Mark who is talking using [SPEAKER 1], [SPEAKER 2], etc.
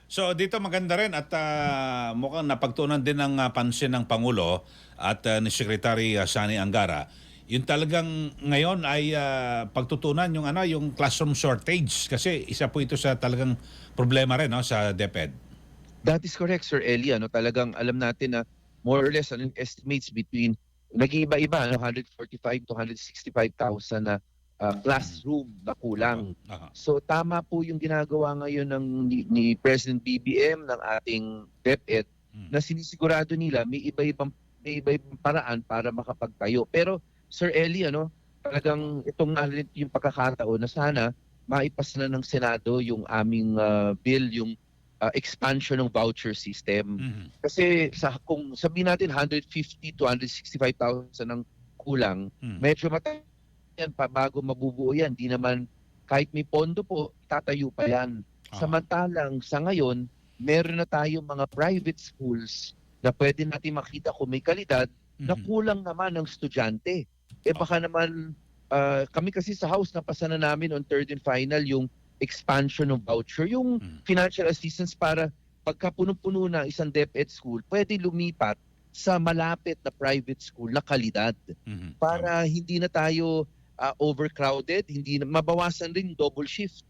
[SPEAKER 1] So dito maganda rin at mukhang napagtuunan din ng pansin ng Pangulo at ni Secretary Sani Angara. Yung talagang ngayon ay pagtutunan yung yung classroom shortage kasi isa po ito sa talagang problema rin no sa DepEd.
[SPEAKER 2] That is correct, Sir Eli. Talagang alam natin na more or less estimates between nag-iiba-iba, 145 to 165,000 na
[SPEAKER 1] Mhm.
[SPEAKER 2] classroom na
[SPEAKER 1] Aha,
[SPEAKER 2] kulang.
[SPEAKER 1] aha.
[SPEAKER 2] So tama po yung ginagawa ngayon ni President BBM ng ating DepEd
[SPEAKER 1] Mm.
[SPEAKER 2] na sinisigurado nila may iba-ibang paraan para makapagtayo. Pero Sir Eli,
[SPEAKER 1] Opo.
[SPEAKER 2] talagang itong nga rin yung pagkakataon na sana maipasa na ng Senado yung aming bill, yung expansion ng voucher system.
[SPEAKER 1] Mhm.
[SPEAKER 2] Kasi kung sabihin natin 150 to 165,000 ang kulang,
[SPEAKER 1] Mm.
[SPEAKER 2] medyo matagal yan pa bago mabubuo yan. Di naman kahit may pondo po, tatayo pa yan.
[SPEAKER 1] Aha.
[SPEAKER 2] Samantalang sa ngayon, meron na tayong mga private schools na pwede natin makita kung may kalidad na
[SPEAKER 1] Mhm.
[SPEAKER 2] kulang naman ng estudyante. Baka
[SPEAKER 1] Opo.
[SPEAKER 2] naman, kami kasi sa House, napasa na namin on third and final yung expansion ng voucher, yung
[SPEAKER 1] Mm.
[SPEAKER 2] financial assistance para pagka punong-puno na isang DepEd school, pwede lumipat sa malapit na private school na kalidad
[SPEAKER 1] Mhm. Tama.
[SPEAKER 2] para hindi na tayo overcrowded, hindi na mabawasan rin double shift.